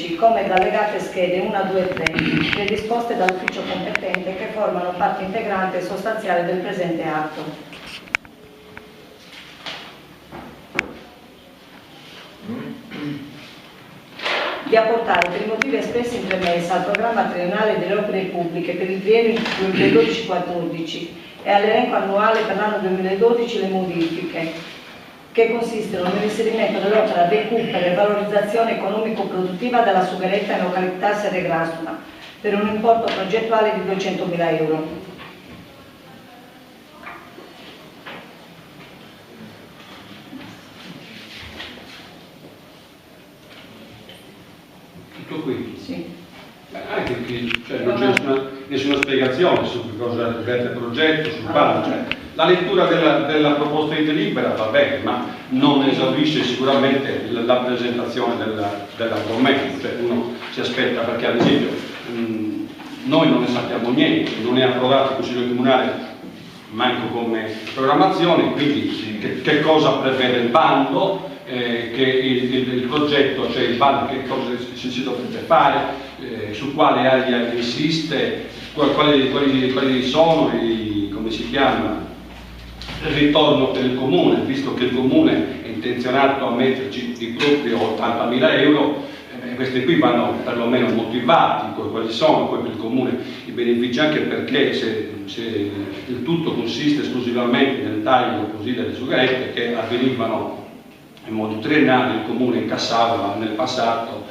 tecnici come da allegate schede 1, 2 e 3, predisposte dall'ufficio competente che formano parte integrante e sostanziale del presente atto. Di apportare, per i motivi espressi in premessa, al programma triennale delle opere pubbliche per il triennio 2012-14 e all'elenco annuale per l'anno 2012 le modifiche che consistono nell'inserimento dell'opera recupero e valorizzazione economico-produttiva della sugheretta in località Serregrastula per un importo progettuale di 200.000 euro. Tutto qui? Sì. Anche qui cioè, non c'è nessuna spiegazione su cosa riveste il progetto, sul bando. Cioè, la lettura della proposta di delibera va bene, ma non esaurisce sicuramente la presentazione dell'argomento. Cioè, uno si aspetta, perché ad esempio noi non ne sappiamo niente, non è approdato il Consiglio Comunale manco come programmazione, quindi che cosa prevede il bando, che il progetto, cioè il bando, che cosa si dovrebbe fare, su quale area insiste, quali sono i, come si chiama, il ritorno per il comune, visto che il comune è intenzionato a metterci di proprio 80.000 euro. Questi qui vanno perlomeno motivati, quali sono poi per il comune i benefici, anche perché se il tutto consiste esclusivamente nel taglio così delle sugherette che avvenivano in modo triennale, il comune incassava nel passato,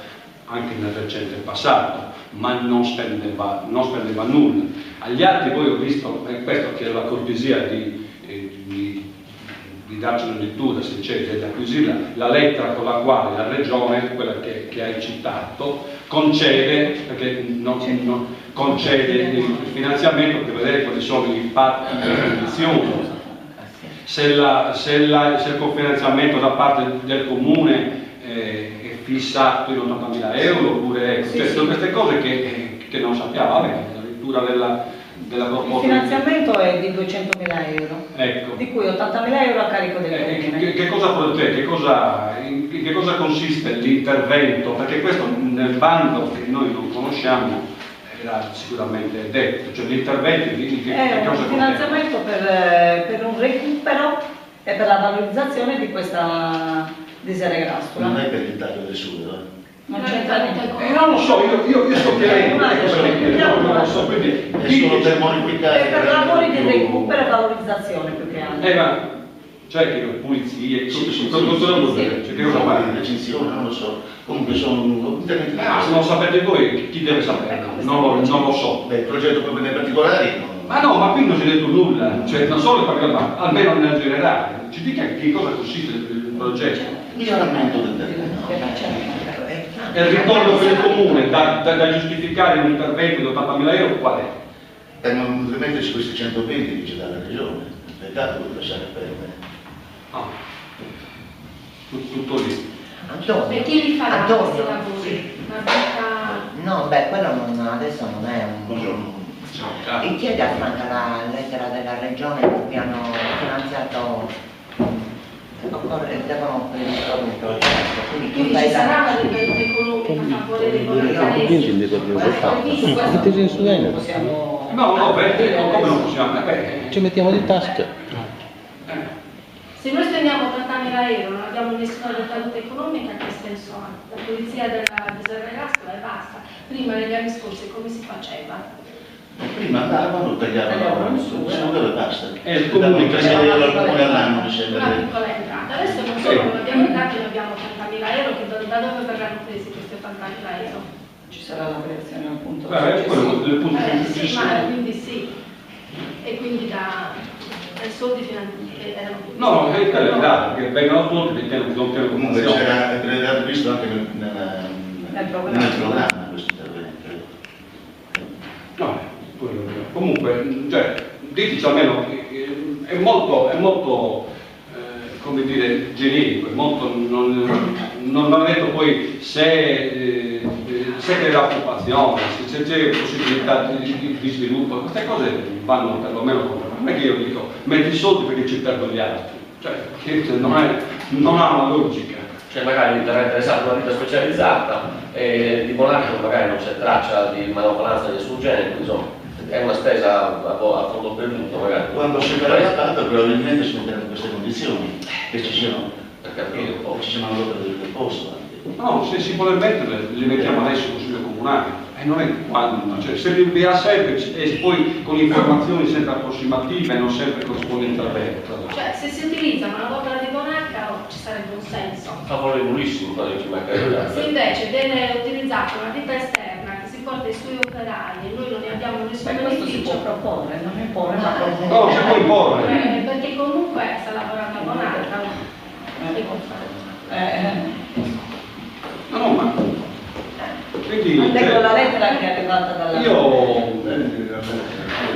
anche nel recente passato, ma non spendeva nulla. Agli altri poi ho visto, questo che è la cortesia di darci una lettura, se c'è, di acquisire la lettera con la quale la regione, quella che hai citato, concede, perché concede il finanziamento per vedere quali sono i patti e le condizioni. Se il cofinanziamento da parte del comune è fissato in 80.000 euro oppure ecco, cioè, sono queste cose che non sappiamo. Vabbè, la lettura della proposta. Il finanziamento è di 200.000 euro, ecco, di cui 80.000 euro a carico del comune. Che cosa consiste l'intervento? Perché questo nel bando che noi non conosciamo era sicuramente detto, cioè l'intervento è un finanziamento per un recupero e per la valorizzazione di questa di Serregrastula. Non è per il taglio del suo, Non c'entra niente. non lo so, io sto chiedendo, non lo so, quindi è solo per modificare. È per lavori di recupero e valorizzazione più che altro. ma cioè che pulizie, cosa vuol dire? Cioè, che cosa fare? Recensione, non lo so. Comunque sono interventi. Se non sapete voi, chi deve sapere? Non lo so. Beh, il progetto proprio nei particolari. Ma no, ma qui non si è detto nulla, cioè non solo ma almeno nel generale. Ci dica che cosa consiste il progetto. Miglioramento del terreno. E il ritorno per il comune da giustificare un intervento di 80.000 euro qual è? Per non rimetterci questi 120 che c'è dalla regione. Peccato di lasciare perdere. Tutto lì. Antonio, E chi li farà questi Antonio, lavori? sì. Una vita... No, beh, quello adesso non è un... Buongiorno. E chiede a Franca la lettera della regione che hanno finanziato, devono predisporre un progetto. Quindi ci sarà una ricaduta economica a favore dei volontari? No, beh, come non possiamo? Ci mettiamo di tasca. Se noi spendiamo 80.000 euro, non abbiamo nessuna ricaduta economica, che senso ha? La pulizia della Serregrastula e basta. Prima, negli anni scorsi, come si faceva? Prima andavano, tagliavano il suo e basta. Il Davano comune 3.000 euro al comune all'anno, mi sembra. Una piccola entrata. Adesso non solo non abbiamo entrati, noi abbiamo 80.000 euro, che da dove verranno presi questi 80.000 euro? Ci sarà la creazione appunto. Quello del punto più Sì, successivo. ma quindi sì. E quindi dai soldi finanziari erano tutti. No, è calendario, perché vengono tutti perché non piano Comunque comunque. c'era visto anche nel programma questo intervento. No, comunque, cioè, diteci almeno, è molto come dire, generico, è molto, non ha detto poi se c'è occupazione, se c'è possibilità di sviluppo, queste cose vanno perlomeno controllate. Non è che io dico metti i soldi perché ci perdo gli altri, cioè non ha una logica. Cioè magari verrà interessata una ditta specializzata e di Monaco magari non c'è traccia di manovalanza di nessun genere, quindi insomma è una spesa a fondo perduto magari. Quando si verrà adattato probabilmente si metteranno in queste condizioni, che ci siano, Per capire un po'. ci siano l'opera del posto anche. No, se si vuole mettere, li mettiamo adesso in consiglio comunale. E non è quando, cioè se li ha sempre e poi con informazioni sempre approssimative e non sempre corrispondenti al vero. Cioè, se si utilizza manodopera di Bonacca ci sarebbe un senso. Favorevolissimo, quando ci manca. Se invece viene utilizzata una ditta esterna che si porta i suoi operai e noi non ne abbiamo nessun Questo si può beneficio, proporre, non imporre, ma proporre. No, si può imporre. perché comunque sta lavorando a Bonacca. No, ma quindi Leggo la lettera che è arrivata dalla...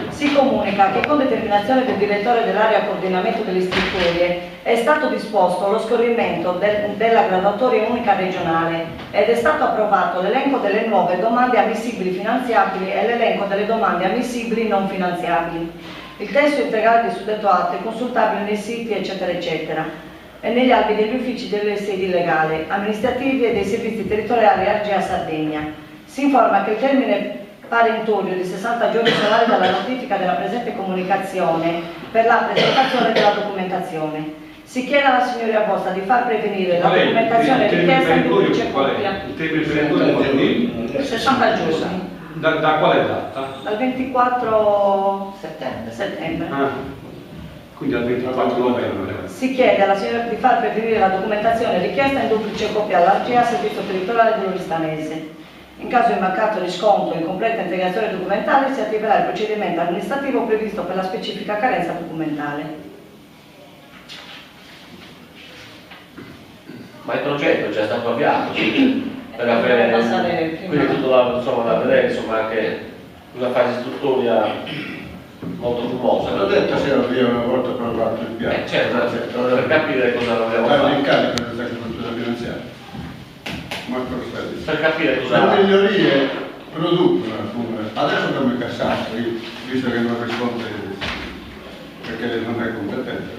Si comunica che con determinazione del direttore dell'area coordinamento delle istruttorie è stato disposto lo scorrimento della graduatoria unica regionale ed è stato approvato l'elenco delle nuove domande ammissibili finanziabili e l'elenco delle domande ammissibili non finanziabili. Il testo integrale di suddetto atto è consultabile nei siti eccetera eccetera e negli albi degli uffici delle sedi legali, amministrativi e dei servizi territoriali ARGEA Sardegna. Si informa che il termine parentorio di 60 giorni solari dalla notifica della presente comunicazione per la presentazione della documentazione. Si chiede alla signoria vostra di far prevenire la documentazione richiesta in duplice copia. Il termine perentorio è 60 giorni. da quale data? Dal 24 Settembre. settembre. Quindi al 24 novembre. Si chiede alla signora di far preferire la documentazione richiesta in duplice copia all'ARGEA Servizio Territoriale dell'Oristanese. In caso di mancato riscontro e incompleta integrazione documentale si attiverà il procedimento amministrativo previsto per la specifica carenza documentale. Ma il progetto è già stato avviato, per avere quindi tutto da vedere, insomma, anche una fase istruttoria molto fumosa. L'ho detto se avvia una volta provato il piano. Certo, per capire cosa dobbiamo Fare fare. in carico della cultura finanziaria. Marco Rosselli. Per capire cosa... Le migliorie producono alcune. Adesso abbiamo incassato, visto che non risponde perché non è competente,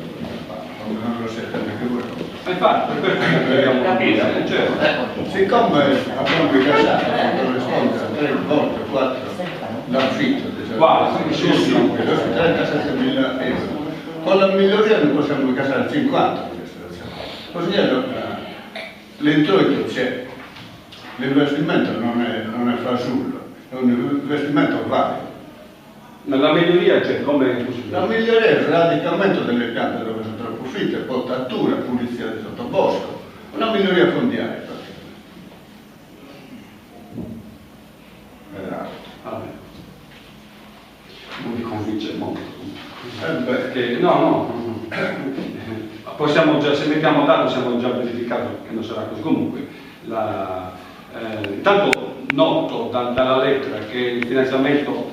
non lo siete neanche voi. Infatti, per questo che dobbiamo capire, certo. Siccome abbiamo incassato, non risponde a 3 volte, 4 l'affitto, Guarda, sono 37.000 euro. Con la miglioria ne possiamo incassare 50 di così l'introito c'è, l'investimento non è fasullo, è un investimento valido. Nella miglioria c'è come La miglioria è il radicamento delle piante dove sono troppo fitte, potatura, pulizia di sottobosco, una miglioria fondiaria praticamente. Non mi convince molto. Perché No. Possiamo già, se mettiamo dato possiamo già verificare che non sarà così. Comunque, intanto noto dalla lettera che il finanziamento,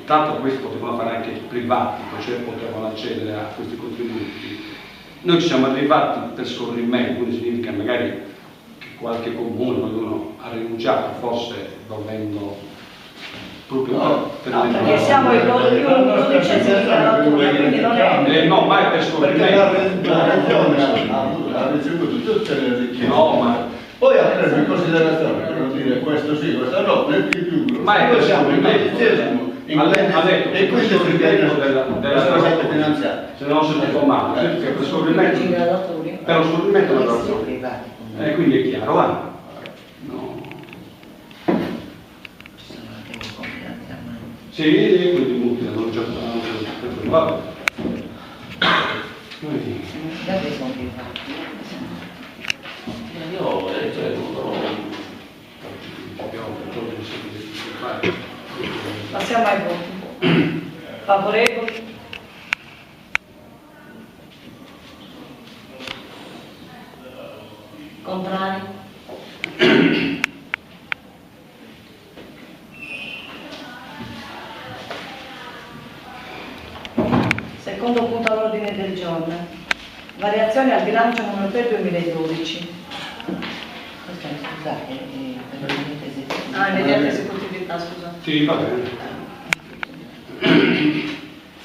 tanto questo potevano fare anche i privati, cioè potevano accedere a questi contributi. Noi ci siamo arrivati per scorrimento, quindi significa magari che qualche comune, qualcuno ha rinunciato, forse dovendo proprio per perché siamo i 12 graduatori, quindi non è... no, ma è per perché la scorrimento. regione ha ricevuto tutte le richieste. No, ma Poi ha preso in considerazione per non dire questo sì, questo no, nel più gruppo. Ma è Noi per siamo in scorrimento. dodicesimo, Ha detto e quindi si viene della scorrimento finanziaria. se non ho sentito male, perché per scorrimento, per lo scorrimento della ragione. Quindi è chiaro, va? No. Sì, quindi molti hanno già fatto. Vabbè. Io Passiamo ai voti. Favorevoli? Contrari? Secondo punto all'ordine del giorno. Variazioni al bilancio numero 3 2012. Scusate, Immediata esecutività, scusa. Sì, va bene.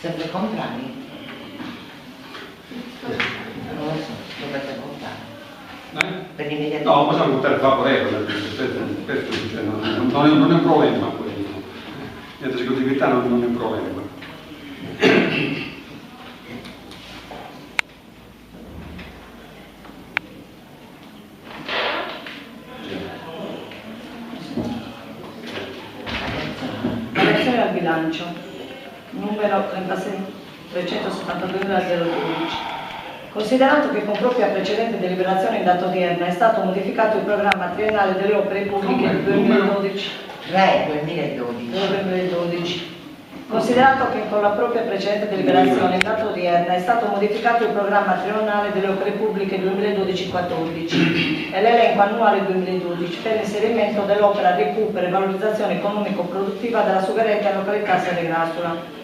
Sempre contrari? Non lo so, dovete votare. Eh? per l'immediatezza. No, possiamo votare favorevole, cioè, non è un problema quello. L'esecutività non è un problema. Variazione al bilancio, numero 372.012. Considerato che con propria precedente deliberazione in data odierna è stato modificato il programma triennale delle opere pubbliche del 2012. 2012. Considerato che con la propria precedente deliberazione in data odierna è stato modificato il programma triennale delle opere pubbliche 2012-14 e l'elenco annuale 2012 per l'inserimento dell'opera recupero e valorizzazione economico-produttiva della sovranità località Serregrassola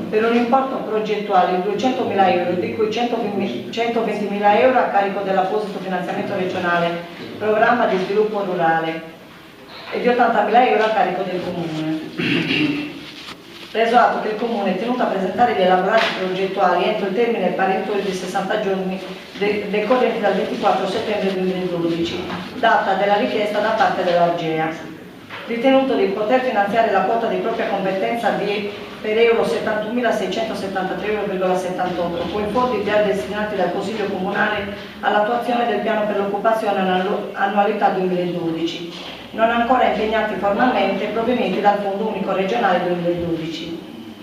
per un importo progettuale di 200.000 euro, di cui 120.000 euro a carico dell'apposito finanziamento regionale programma di sviluppo rurale e di 80.000 euro a carico del Comune. Preso atto che il Comune è tenuto a presentare gli elaborati progettuali entro il termine parentorio di 60 giorni decorrenti dal 24 settembre 2012, data della richiesta da parte dell'Argea. Ritenuto di poter finanziare la quota di propria competenza per euro 71.673,78 euro con i fondi già destinati dal Consiglio Comunale all'attuazione del piano per l'occupazione annualità 2012, non ancora impegnati formalmente provenienti dal Fondo Unico Regionale 2012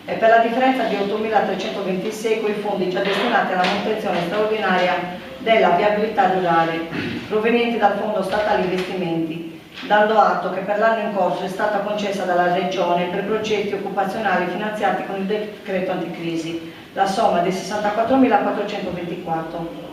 e per la differenza di 8.326 con i fondi già destinati alla manutenzione straordinaria della viabilità rurale provenienti dal Fondo Statale Investimenti, dando atto che per l'anno in corso è stata concessa dalla Regione per progetti occupazionali finanziati con il decreto anticrisi la somma di 64.424.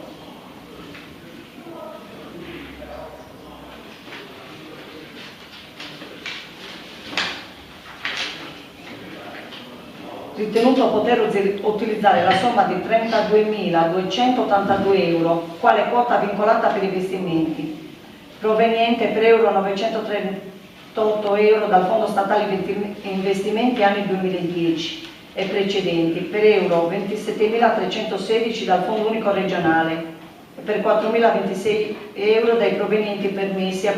Ritenuto poter utilizzare la somma di 32.282 euro quale quota vincolata per investimenti proveniente per euro 938 euro dal Fondo Statale Investimenti anni 2010 e precedenti, per euro 27.316 dal Fondo Unico Regionale e per 4.026 euro dai provenienti permessi a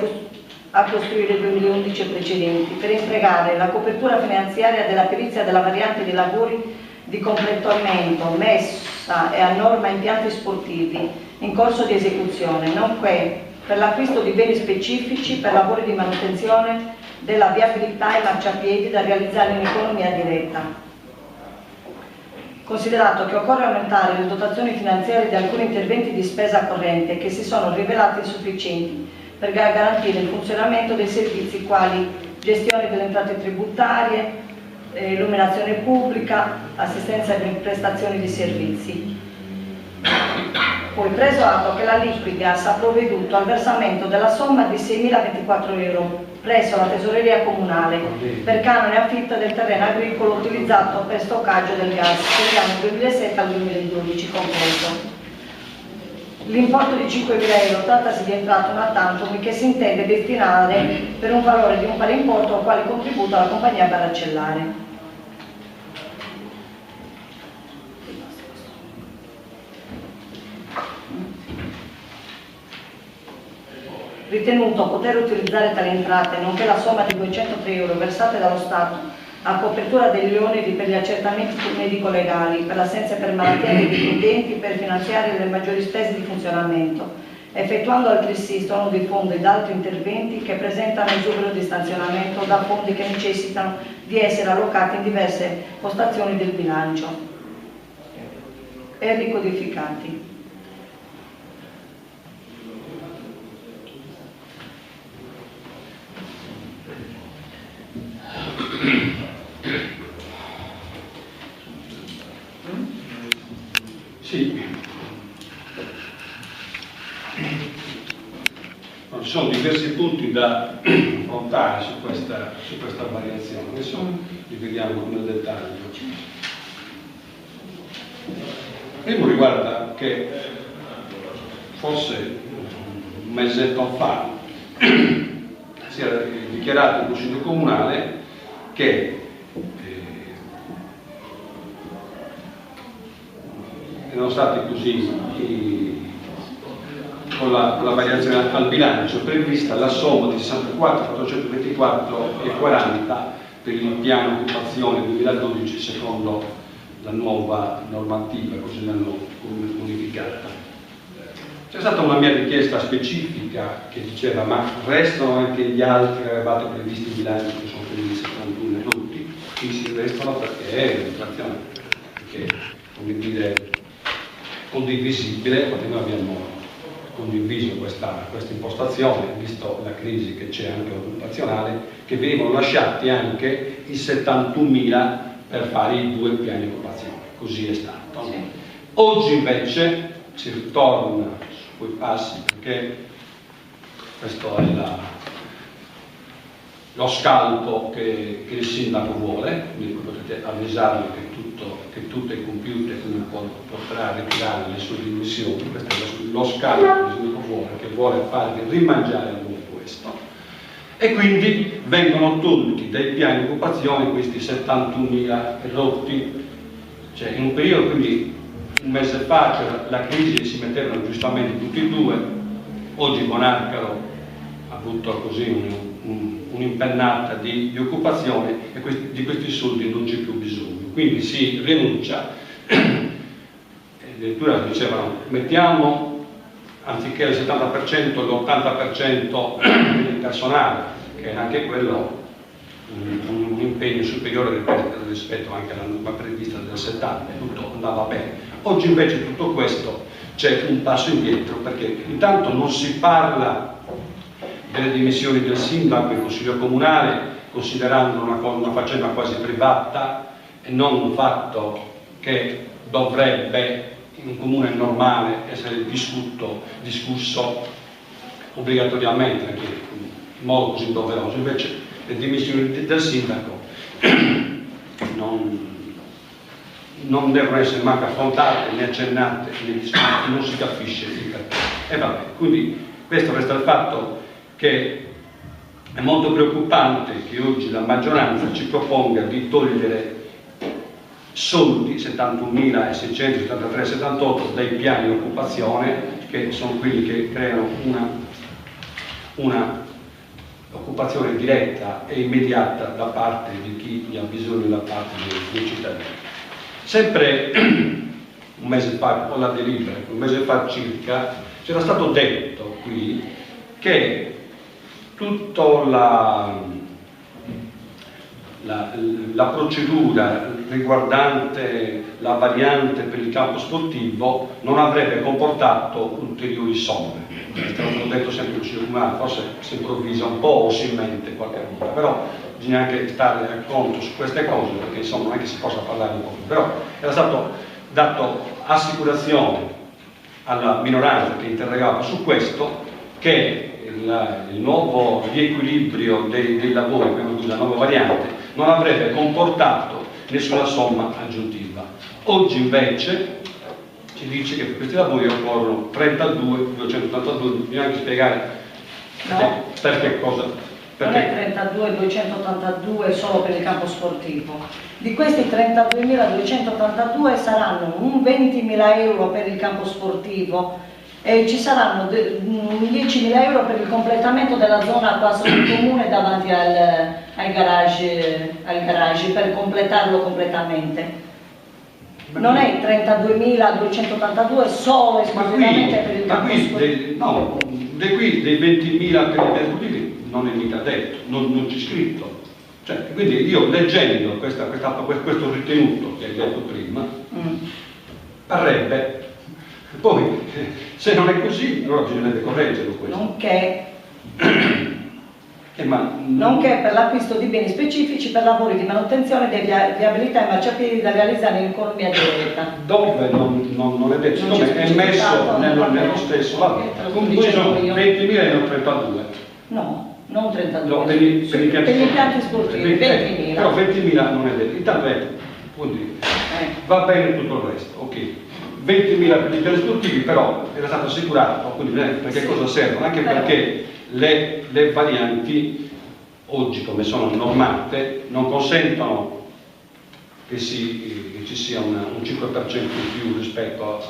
costruire 2011 e precedenti, per imprecare la copertura finanziaria della perizia della variante dei lavori di completamento, messa e a norma impianti sportivi in corso di esecuzione, nonché per l'acquisto di beni specifici per lavori di manutenzione della viabilità e marciapiedi da realizzare in economia diretta. Considerato che occorre aumentare le dotazioni finanziarie di alcuni interventi di spesa corrente che si sono rivelati insufficienti per garantire il funzionamento dei servizi quali gestione delle entrate tributarie, illuminazione pubblica, assistenza e prestazioni di servizi. Poi preso atto che la Liquigas ha provveduto al versamento della somma di 6.024 euro presso la tesoreria comunale per canone affitto del terreno agricolo utilizzato per stoccaggio del gas per gli anni 2007 al 2012 compreso. L'importo di 5.000 euro trattasi di entrata una tantum che si intende destinare per un valore di un pari importo al quale contributo alla compagnia Baracellare. Ritenuto poter utilizzare tali entrate, nonché la somma di 203 euro versate dallo Stato a copertura degli oneri per gli accertamenti medico-legali, per l'assenza per malattia dei dipendenti, per finanziare le maggiori spese di funzionamento, effettuando altresì storno di fondi ed altri interventi che presentano esubero di stanzionamento da fondi che necessitano di essere allocati in diverse postazioni del bilancio e ricodificati. Sì, ci sono diversi punti da affrontare su questa variazione, adesso li vediamo nel dettaglio. Il primo riguarda che forse un mesetto fa si era dichiarato il Consiglio Comunale che erano stati così con la variazione al bilancio prevista la somma di 64.424,40 per il piano occupazione 2012 secondo la nuova normativa, così l'hanno modificata. C'è stata una mia richiesta specifica che diceva: ma restano anche gli altri che avevate previsti in bilancio, che sono quelli di 71 tutti? Qui si restano perché è un'inflazione che, come dire, condivisibile, perché noi abbiamo condiviso questa impostazione, visto la crisi che c'è anche occupazionale, che venivano lasciati anche i 71.000 per fare i 2 piani di occupazione. Così è stato. Sì. Oggi invece si ritorna su quei passi, perché questo è lo scalpo che il sindaco vuole, quindi potete avvisarlo che tutto è compiuto e quindi potrà ritirare le sue dimissioni. Questo è lo scalpo che il sindaco vuole, che vuole farvi rimangiare almeno questo. E quindi vengono tolti dai piani di occupazione questi 71.000 rotti, cioè in un periodo, quindi un mese fa c'era la crisi e si mettevano giustamente tutti e due. Oggi Bonarcaro ha avuto così un'impennata di occupazione e di questi soldi non c'è più bisogno, quindi si rinuncia. Addirittura dicevano: mettiamo anziché il 70% l'80% del personale, che è anche quello un impegno superiore rispetto anche alla norma prevista del 70, tutto andava bene. Oggi invece tutto questo c'è un passo indietro, perché intanto non si parla delle dimissioni del sindaco in consiglio comunale, considerando una faccenda quasi privata e non un fatto che dovrebbe in un comune normale essere discusso obbligatoriamente, anche in modo così doveroso. Invece le dimissioni del sindaco non devono essere manco affrontate né accennate né discusse, non si capisce il perché. E vabbè, quindi questo resta il fatto che è molto preoccupante che oggi la maggioranza ci proponga di togliere soldi, 71.673,78 dai piani di occupazione, che sono quelli che creano una occupazione diretta e immediata da parte di chi ne ha bisogno, da parte dei cittadini. Sempre un mese fa, con la delibera, un mese fa circa, c'era stato detto qui che tutta la procedura riguardante la variante per il campo sportivo non avrebbe comportato ulteriori somme. È stato detto sempre in Consiglio Comunale, forse si improvvisa un po' o si inventa qualche volta, però bisogna anche stare a conto su queste cose, perché insomma non è che si possa parlare un po' più. Però era stato dato assicurazione alla minoranza che interrogava su questo che il nuovo riequilibrio dei lavori, la nuova variante, non avrebbe comportato nessuna somma aggiuntiva. Oggi invece ci dice che per questi lavori occorrono 32.282, bisogna anche spiegare perché cosa. Non è 32.282 solo per il campo sportivo. Di questi 32.282 saranno un 20.000 euro per il campo sportivo e ci saranno 10.000 euro per il completamento della zona quasi del comune davanti al garage per completarlo completamente. Non è 32.282 solo esclusivamente per il campo sportivo. No, qui dei 20.000 per i sportivi non è mica detto, non c'è scritto. Cioè, quindi io leggendo questo ritenuto che hai detto prima, parrebbe. Poi, se non è così, allora bisognerebbe correggerlo questo. Nonché per l'acquisto di beni specifici per lavori di manutenzione di viabilità e marciapiedi da realizzare in economia diretta. Dove non è detto, dove è messo nello stesso lavoro. Comunque sono 20.000 e non 32. No, non 32. No, per gli impianti sportivi, 20.000. Però 20.000 non è detto. Intanto quindi va bene tutto il resto, ok. 20.000 per gli impianti sportivi, però era stato assicurato, quindi perché cosa servono? Anche perché le varianti oggi, come sono normate, non consentono che ci sia un 5% in più rispetto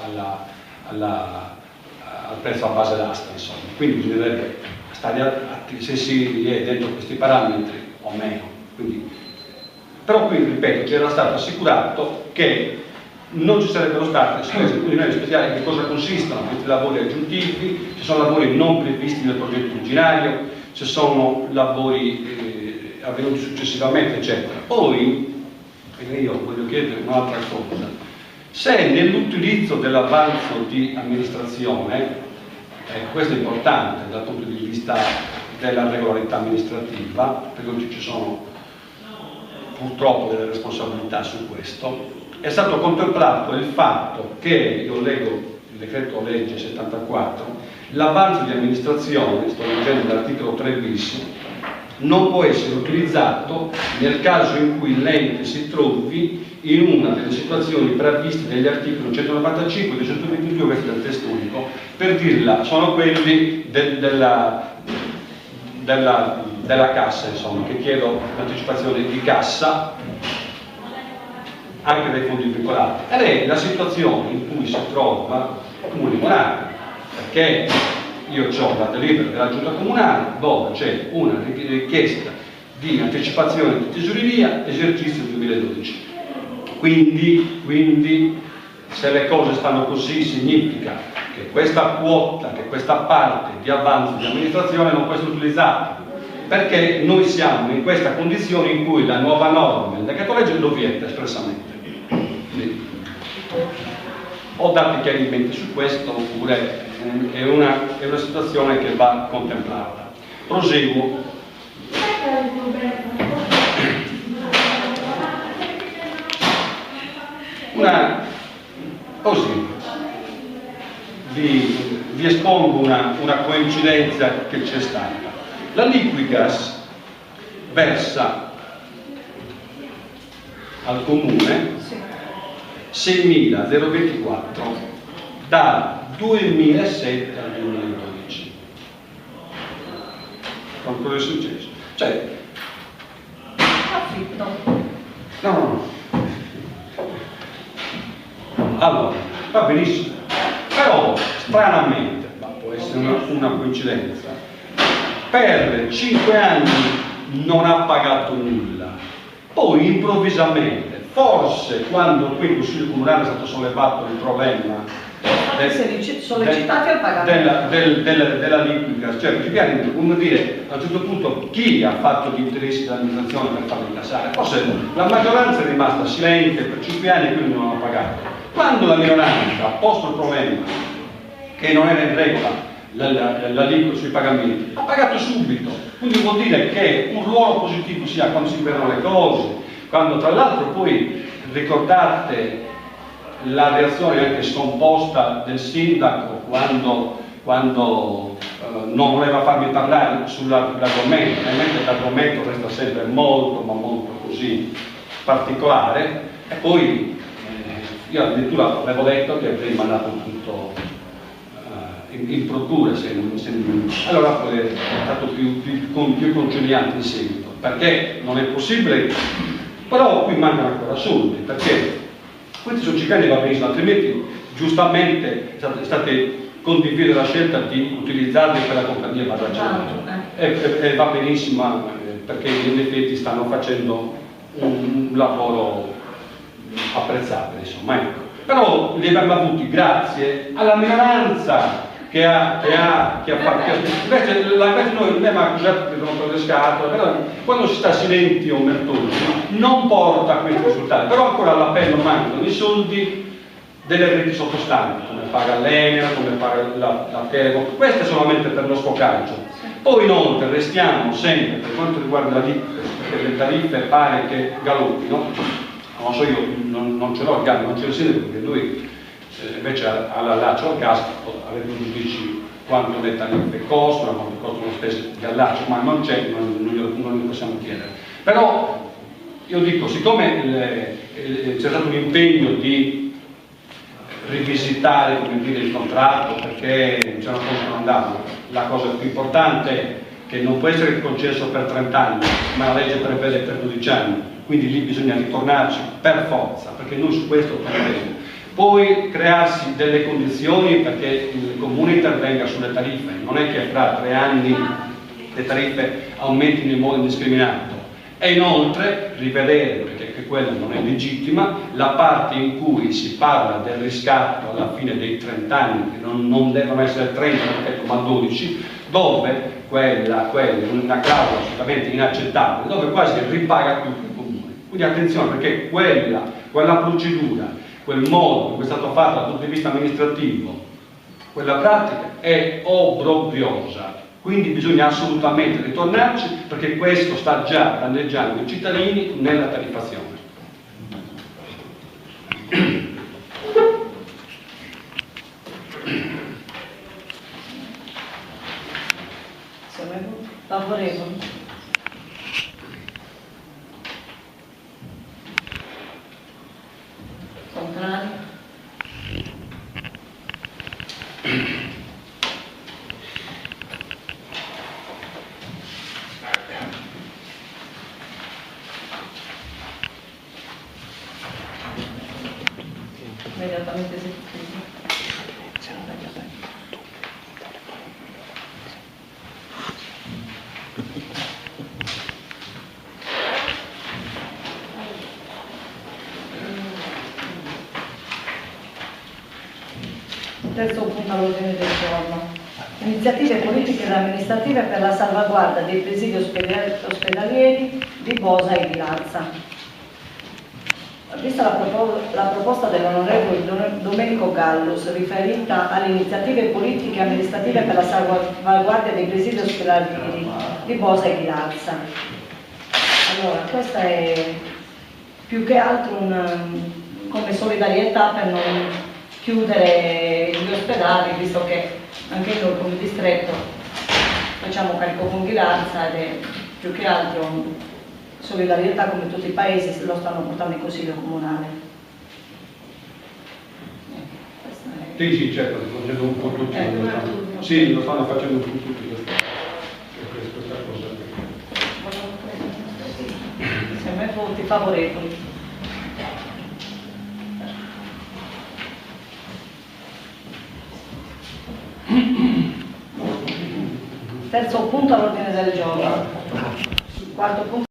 al prezzo a base d'asta, insomma. Quindi bisognerebbe stare attenti se si è dentro questi parametri o meno. Quindi, però qui, ripeto, ci era stato assicurato che non ci sarebbero state spese culinarie speciali. Che cosa consistono questi lavori aggiuntivi? Ci sono lavori non previsti nel progetto originario, ci sono lavori avvenuti successivamente, eccetera. Poi, io voglio chiedere un'altra cosa: se nell'utilizzo dell'avanzo di amministrazione, questo è importante dal punto di vista della regolarità amministrativa, perché oggi ci sono purtroppo delle responsabilità su questo, è stato contemplato il fatto che, io leggo il decreto legge 74, l'avanzo di amministrazione, sto leggendo l'articolo 3 bis, non può essere utilizzato nel caso in cui l'ente si trovi in una delle situazioni previste dagli articoli 195 e 222, questo del testo unico, per dirla, sono quelli della cassa, insomma, che chiedo l'anticipazione di cassa anche dai fondi vincolati, ed è la situazione in cui si trova il Comune Morano, perché io ho la delibera della Giunta Comunale dove c'è una richiesta di anticipazione di tesoreria esercizio 2012. Quindi se le cose stanno così significa che questa quota, che questa parte di avanzo di amministrazione non può essere utilizzata, perché noi siamo in questa condizione in cui la nuova norma del decreto legge lo vieta espressamente. Quindi, ho dato chiarimenti su questo, oppure è una situazione che va contemplata. Proseguo. Così vi espongo una coincidenza che c'è stata. La Liquigas versa al Comune 6.024 dal 2007 al 2012. Cosa è successo? Cioè, no. Allora, va benissimo, però stranamente, ma può essere una coincidenza, per 5 anni non ha pagato nulla, poi improvvisamente, forse quando qui il Consiglio Comunale è stato sollevato il problema della Liquigas, cioè ci viene, come dire, a un certo punto chi ha fatto gli interessi dell'amministrazione per farlo incassare, forse la maggioranza è rimasta silente per 5 anni e quindi non ha pagato. Quando la minoranza ha posto il problema che non era in regola l'aliquota sui pagamenti, ha pagato subito, quindi vuol dire che un ruolo positivo si ha quando si vedono le cose, quando tra l'altro poi ricordate la reazione anche scomposta del sindaco quando non voleva farmi parlare sull'argomento, ovviamente l'argomento resta sempre molto ma molto così particolare, e poi io addirittura avevo detto che avrei mandato tutto in procura, allora poi è stato più conciliante in seguito, perché non è possibile, però qui mancano ancora soldi, perché questi sono cicani, va benissimo, altrimenti giustamente state condividere la scelta di utilizzarli per la compagnia Barraggiano e va benissimo, perché in effetti stanno facendo un lavoro apprezzabile, insomma, ecco. Però li abbiamo avuti grazie alla minoranza che ha fatto. Invece noi abbiamo accusato di rompere le scatole, però quando si sta silenti o omertosi non porta a questi risultati. Però ancora all'appello mancano i soldi delle reti sottostanti, come paga l'Enel, come paga la Telecom, questo è solamente per lo stoccaggio. Poi inoltre restiamo sempre, per quanto riguarda la ditta, perché le tariffe pare che galoppino. Non so, io non ce l'ho il gas, non ce l'ho il sindaco, perché lui invece all'allaccio al gas avete giudici quanto le tariffe costano, quanto costano le spese di allaccio, ma non c'è, non li possiamo chiedere. Però io dico, siccome c'è stato un impegno di rivisitare, come dire, il contratto perché c'era un po' che non andava, la cosa più importante è che non può essere concesso per 30 anni, ma la legge prevede per 12 anni. Quindi lì bisogna ritornarci per forza, perché noi su questo prenderemo. poi crearsi delle condizioni perché il comune intervenga sulle tariffe, non è che fra 3 anni le tariffe aumentino in modo indiscriminato, e inoltre rivedere, perché quella non è legittima, la parte in cui si parla del riscatto alla fine dei 30 anni, che non devono essere 30 ma 12, dove quella è una clausola assolutamente inaccettabile, dove quasi ripaga tutto il comune. Quindi attenzione, perché quella procedura, quel modo in cui è stato fatto dal punto di vista amministrativo, quella pratica è obbrobriosa. Quindi bisogna assolutamente ritornarci, perché questo sta già danneggiando i cittadini nella tariffazione. Siamo favorevoli. Contrari? Immediatamente esecutivo. Terzo punto all'ordine del giorno. Iniziative politiche ed amministrative per la salvaguardia dei presidi ospedalieri di Bosa e Ghilarza. Vista la proposta dell'onorevole Domenico Gallus riferita alle iniziative politiche e amministrative per la salvaguardia dei presidi ospedalieri di Bosa e Ghilarza. Allora, questa è più che altro come solidarietà per non chiudere gli ospedali, visto che anche noi come distretto facciamo carico con Ghilarza ed è più che altro solidarietà, come tutti i paesi lo stanno portando in consiglio comunale. Sì, certo, lo facendo un po' tutti. Sì, lo stanno facendo un po' tutti questa cosa. Siamo ai voti favorevoli. Terzo punto all'ordine del giorno. Quarto punto.